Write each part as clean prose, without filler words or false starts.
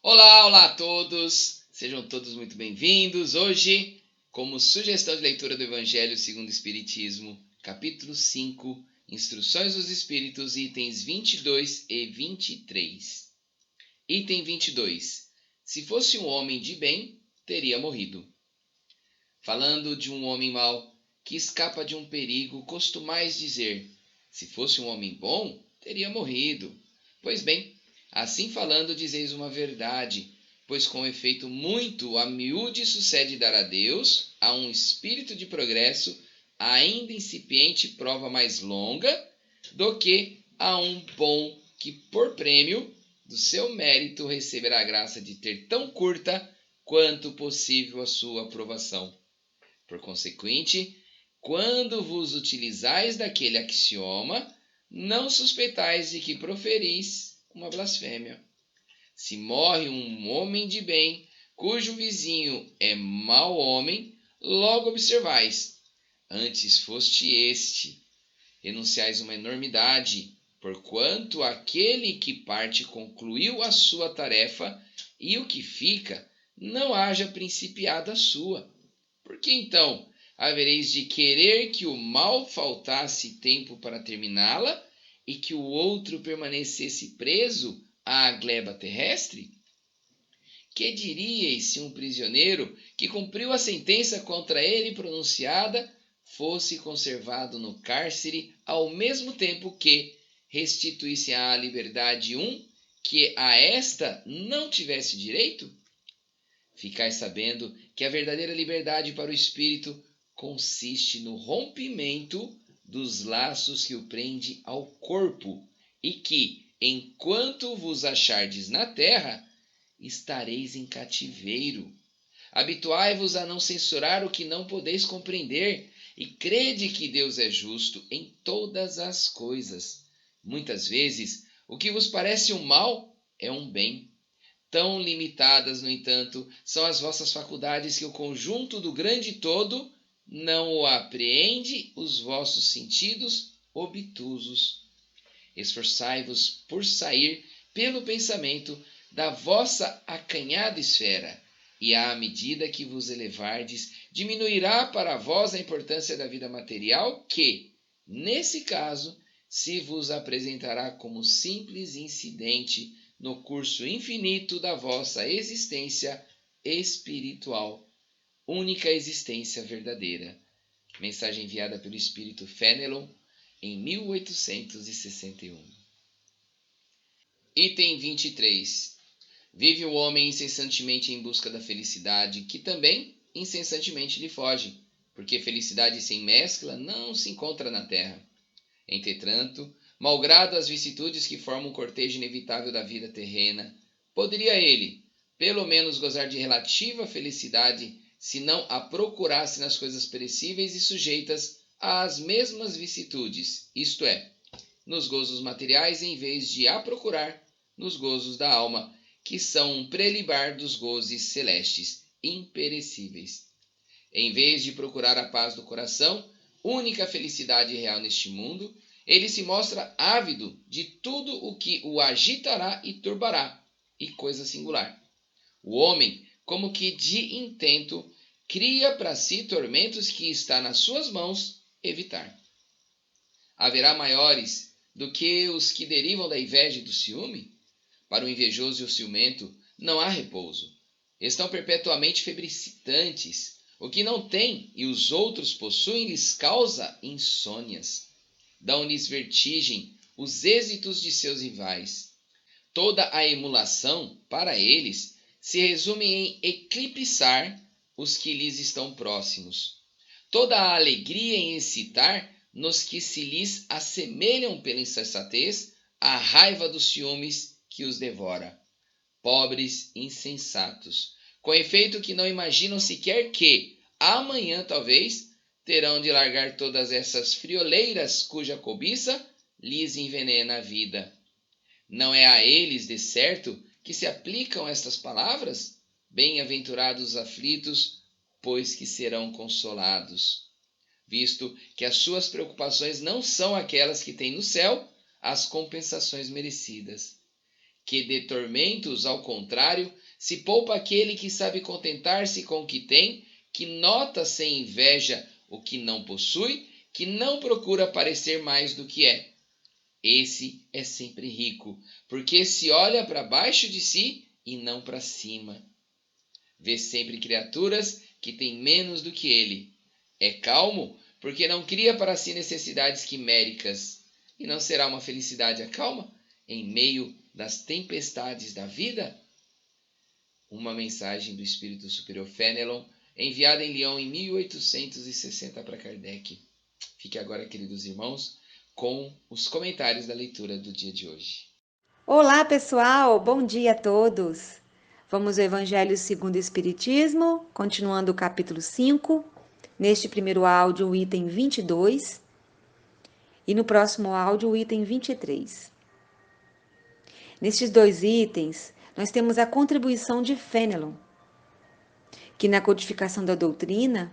Olá a todos! Sejam todos muito bem-vindos. Hoje, como sugestão de leitura do Evangelho segundo o Espiritismo, capítulo 5, Instruções dos Espíritos, itens 22 e 23. Item 22. Se fosse um homem de bem, teria morrido. Falando de um homem mau que escapa de um perigo, costumais dizer: se fosse um homem bom, teria morrido. Pois bem, assim falando, dizeis uma verdade, pois com efeito muito a miúde sucede dar a Deus, a um espírito de progresso, ainda incipiente prova mais longa, do que a um bom que, por prêmio do seu mérito, receberá a graça de ter tão curta quanto possível a sua aprovação. Por consequente, quando vos utilizais daquele axioma, não suspeitais de que proferis uma blasfêmia. Se morre um homem de bem, cujo vizinho é mau homem, logo observais: antes foste este. Enunciais uma enormidade, porquanto aquele que parte concluiu a sua tarefa, e o que fica não haja principiado a sua. Por que então havereis de querer que o mal faltasse tempo para terminá-la e que o outro permanecesse preso à gleba terrestre? Que diríeis se um prisioneiro que cumpriu a sentença contra ele pronunciada fosse conservado no cárcere ao mesmo tempo que restituísse à liberdade um que a esta não tivesse direito? Ficai sabendo que a verdadeira liberdade para o espírito consiste no rompimento dos laços que o prende ao corpo, e que, enquanto vos achardes na terra, estareis em cativeiro. Habituai-vos a não censurar o que não podeis compreender, e crede que Deus é justo em todas as coisas. Muitas vezes, o que vos parece um mal é um bem. Tão limitadas, no entanto, são as vossas faculdades que o conjunto do grande todo não o apreende os vossos sentidos obtusos. Esforçai-vos por sair pelo pensamento da vossa acanhada esfera, e à medida que vos elevardes, diminuirá para vós a importância da vida material que, nesse caso, se vos apresentará como simples incidente no curso infinito da vossa existência espiritual, única existência verdadeira. Mensagem enviada pelo Espírito Fenelon em 1861. Item 23. Vive o homem incessantemente em busca da felicidade, que também incessantemente lhe foge, porque felicidade sem mescla não se encontra na terra. Entretanto, malgrado as vicissitudes que formam o cortejo inevitável da vida terrena, poderia ele, pelo menos, gozar de relativa felicidade, se não a procurasse nas coisas perecíveis e sujeitas às mesmas vicissitudes, isto é, nos gozos materiais, em vez de a procurar nos gozos da alma, que são um prelibar dos gozos celestes, imperecíveis. Em vez de procurar a paz do coração, única felicidade real neste mundo, ele se mostra ávido de tudo o que o agitará e turbará, e coisa singular. O homem, como que de intento, cria para si tormentos que está nas suas mãos evitar. Haverá maiores do que os que derivam da inveja e do ciúme? Para o invejoso e o ciumento não há repouso. Estão perpetuamente febricitantes. O que não tem e os outros possuem lhes causa insônias. Dão-lhes vertigem os êxitos de seus rivais. Toda a emulação, para eles, se resume em eclipsar os que lhes estão próximos. Toda a alegria em excitar nos que se lhes assemelham pela insensatez a raiva dos ciúmes que os devora. Pobres insensatos, com efeito que não imaginam sequer que, amanhã talvez, terão de largar todas essas frioleiras cuja cobiça lhes envenena a vida. Não é a eles, de certo, que se aplicam estas palavras? Bem-aventurados os aflitos, pois que serão consolados. Visto que as suas preocupações não são aquelas que têm no céu as compensações merecidas. que de tormentos, ao contrário, se poupa aquele que sabe contentar-se com o que tem, que nota sem inveja o que não possui, que não procura parecer mais do que é. Esse é sempre rico, porque se olha para baixo de si e não para cima. Vê sempre criaturas que têm menos do que ele. É calmo, porque não cria para si necessidades quiméricas. E não será uma felicidade a calma em meio das tempestades da vida? Uma mensagem do Espírito Superior Fenelon, enviada em Lyon em 1860 para Kardec. Fique agora, queridos irmãos, com os comentários da leitura do dia de hoje. Olá, pessoal! Bom dia a todos! Vamos ao Evangelho segundo o Espiritismo, continuando o capítulo 5, neste primeiro áudio, o item 22, e no próximo áudio, o item 23. Nestes dois itens, nós temos a contribuição de Fenelon, que na codificação da doutrina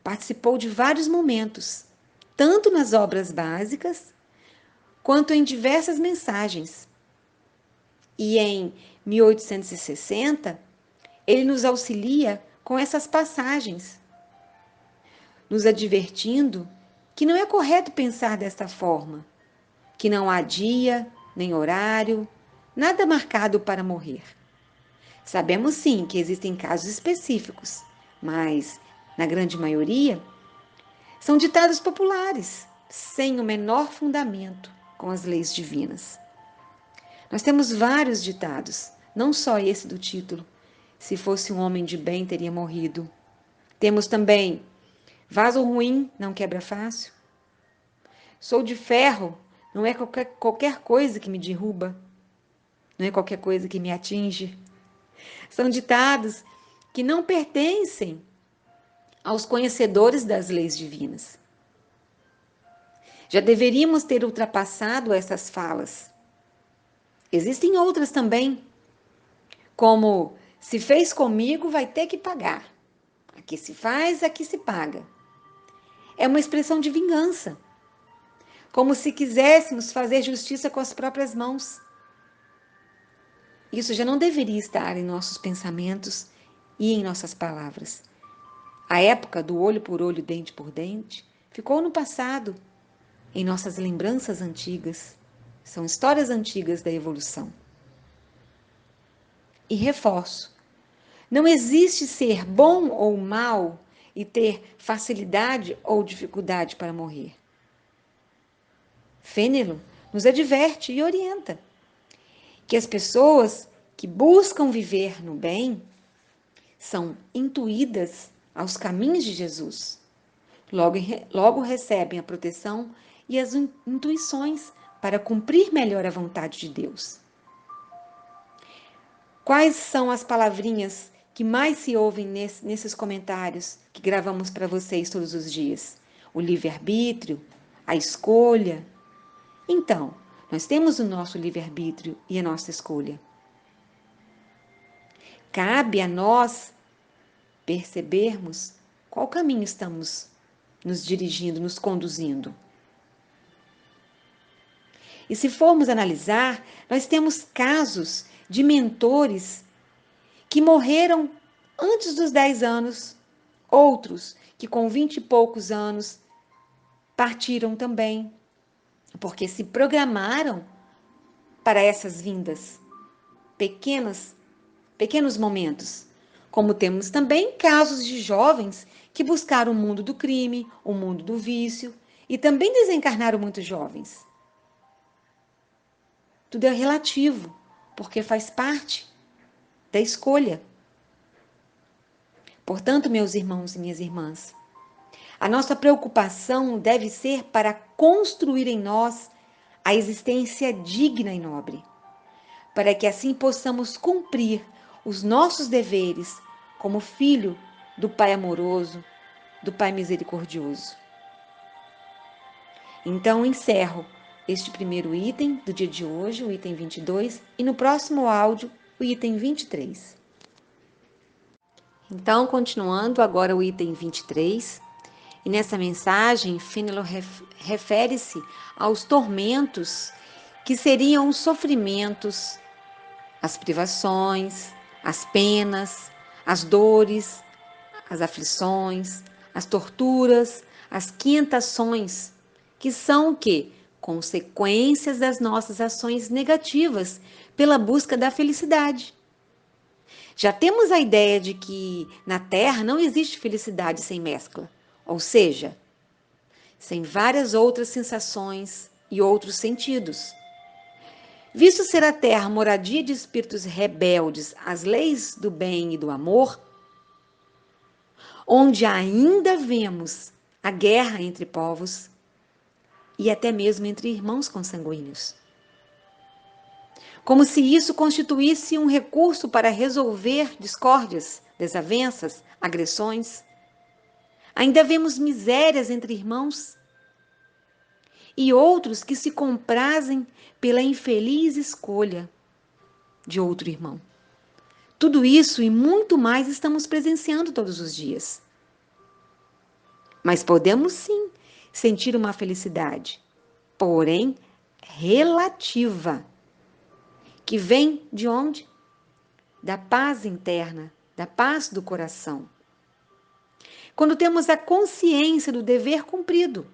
participou de vários momentos, tanto nas obras básicas, quanto em diversas mensagens. E em 1860, ele nos auxilia com essas passagens, nos advertindo que não é correto pensar desta forma, que não há dia, nem horário, nada marcado para morrer. Sabemos sim que existem casos específicos, mas, na grande maioria, são ditados populares, sem o menor fundamento com as leis divinas. Nós temos vários ditados, não só esse do título. Se fosse um homem de bem, teria morrido. Temos também, vaso ruim não quebra fácil. Sou de ferro, não é qualquer coisa que me derruba. Não é qualquer coisa que me atinge. São ditados que não pertencem aos conhecedores das leis divinas. Já deveríamos ter ultrapassado essas falas. Existem outras também, como se fez comigo, vai ter que pagar. Aqui se faz, aqui se paga. É uma expressão de vingança, como se quiséssemos fazer justiça com as próprias mãos. Isso já não deveria estar em nossos pensamentos e em nossas palavras. A época do olho por olho, dente por dente, ficou no passado, em nossas lembranças antigas. São histórias antigas da evolução. E reforço, não existe ser bom ou mal e ter facilidade ou dificuldade para morrer. Fenelon nos adverte e orienta que as pessoas que buscam viver no bem são intuídas aos caminhos de Jesus. Logo recebem a proteção e as intuições para cumprir melhor a vontade de Deus. Quais são as palavrinhas que mais se ouvem nesses comentários que gravamos para vocês todos os dias? O livre-arbítrio, a escolha. Então, nós temos o nosso livre-arbítrio e a nossa escolha. Cabe a nós percebermos qual caminho estamos nos dirigindo, nos conduzindo. E se formos analisar, nós temos casos de mentores que morreram antes dos 10 anos, outros que com 20 e poucos anos partiram também, porque se programaram para essas vindas, pequenos momentos. Como temos também casos de jovens que buscaram o mundo do crime, o mundo do vício e também desencarnaram muito jovens. Tudo é relativo, porque faz parte da escolha. Portanto, meus irmãos e minhas irmãs, a nossa preocupação deve ser para construir em nós a existência digna e nobre, para que assim possamos cumprir os nossos deveres como filho do Pai amoroso, do Pai misericordioso. Então, encerro este primeiro item do dia de hoje, o item 22, e no próximo áudio, o item 23. Então, continuando agora o item 23, e nessa mensagem, Fenelon refere-se aos tormentos que seriam os sofrimentos, as privações, as penas, as dores, as aflições, as torturas, as quintações, que são o quê? Consequências das nossas ações negativas pela busca da felicidade. Já temos a ideia de que na Terra não existe felicidade sem mescla, ou seja, sem várias outras sensações e outros sentidos. Visto ser a Terra moradia de espíritos rebeldes às leis do bem e do amor, onde ainda vemos a guerra entre povos e até mesmo entre irmãos consanguíneos. Como se isso constituísse um recurso para resolver discórdias, desavenças, agressões. Ainda vemos misérias entre irmãos e outros que se comprazem pela infeliz escolha de outro irmão. Tudo isso e muito mais estamos presenciando todos os dias. Mas podemos sim sentir uma felicidade, porém relativa, que vem de onde? Da paz interna, da paz do coração. Quando temos a consciência do dever cumprido,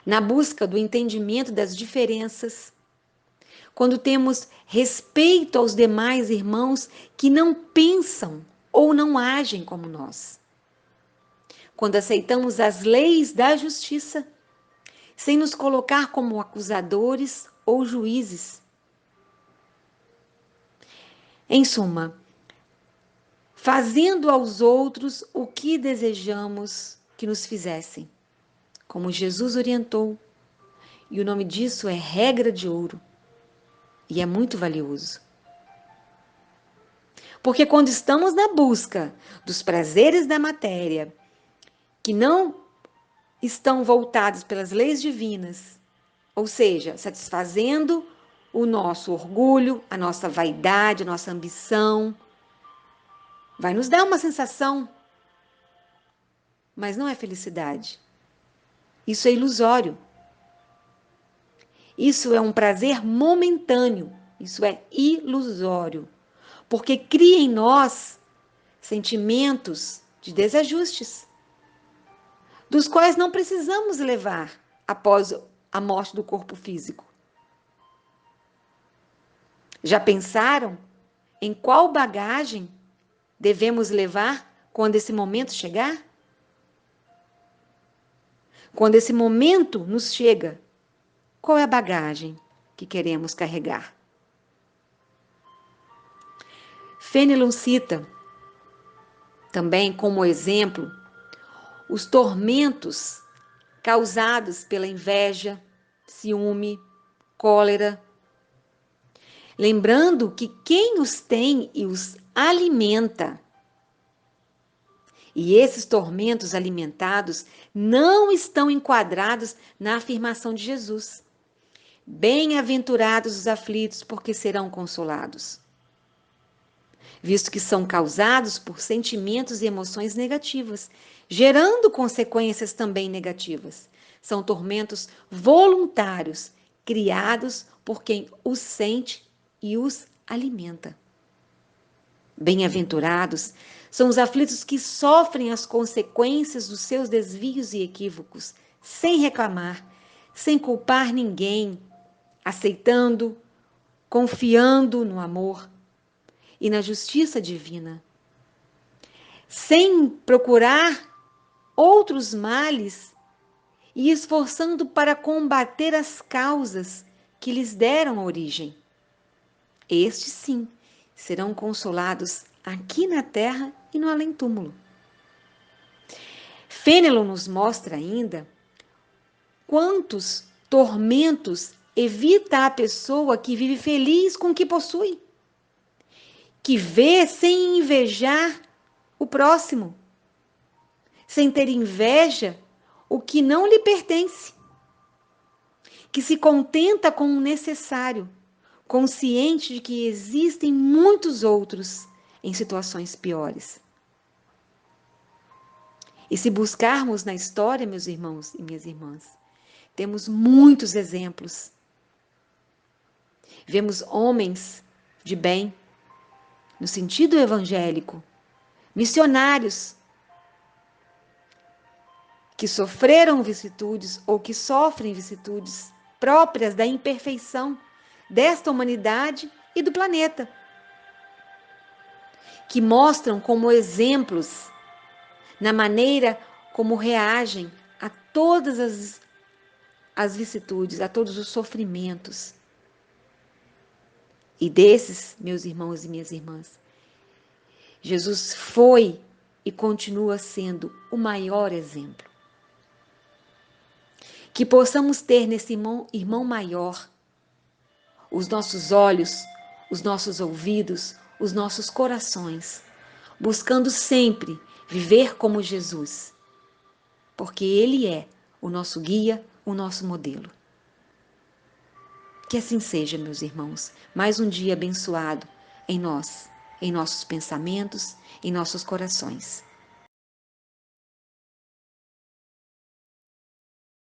na busca do entendimento das diferenças, quando temos respeito aos demais irmãos que não pensam ou não agem como nós, quando aceitamos as leis da justiça, sem nos colocar como acusadores ou juízes. Em suma, fazendo aos outros o que desejamos que nos fizessem, como Jesus orientou, e o nome disso é regra de ouro, e é muito valioso. Porque quando estamos na busca dos prazeres da matéria, que não estão voltados pelas leis divinas, ou seja, satisfazendo o nosso orgulho, a nossa vaidade, a nossa ambição, vai nos dar uma sensação, mas não é felicidade. Isso é ilusório. Isso é um prazer momentâneo. Isso é ilusório. Porque cria em nós sentimentos de desajustes, dos quais não precisamos levar após a morte do corpo físico. Já pensaram em qual bagagem devemos levar quando esse momento chegar? Quando esse momento nos chega, qual é a bagagem que queremos carregar? Fenelon cita também como exemplo os tormentos causados pela inveja, ciúme, cólera, lembrando que quem os tem e os alimenta, e esses tormentos alimentados não estão enquadrados na afirmação de Jesus. Bem-aventurados os aflitos, porque serão consolados. Visto que são causados por sentimentos e emoções negativas, gerando consequências também negativas. São tormentos voluntários, criados por quem os sente e os alimenta. Bem-aventurados são os aflitos que sofrem as consequências dos seus desvios e equívocos, sem reclamar, sem culpar ninguém, aceitando, confiando no amor e na justiça divina, sem procurar outros males e esforçando para combater as causas que lhes deram origem. Estes, sim, serão consolados aqui na terra e no além-túmulo. Fenelon nos mostra ainda quantos tormentos evita a pessoa que vive feliz com o que possui, que vê sem invejar o próximo, sem ter inveja o que não lhe pertence, que se contenta com o necessário, consciente de que existem muitos outros em situações piores. E se buscarmos na história, meus irmãos e minhas irmãs, temos muitos exemplos Vemos homens de bem, no sentido evangélico, missionários, que sofreram vicissitudes ou que sofrem vicissitudes próprias da imperfeição desta humanidade e do planeta, que mostram como exemplos na maneira como reagem a todas as vicissitudes, a todos os sofrimentos. E desses, meus irmãos e minhas irmãs, Jesus foi e continua sendo o maior exemplo. Que possamos ter nesse irmão maior os nossos olhos, os nossos ouvidos, os nossos corações, buscando sempre viver como Jesus, porque Ele é o nosso guia, o nosso modelo. Que assim seja, meus irmãos, mais um dia abençoado em nós, em nossos pensamentos, em nossos corações.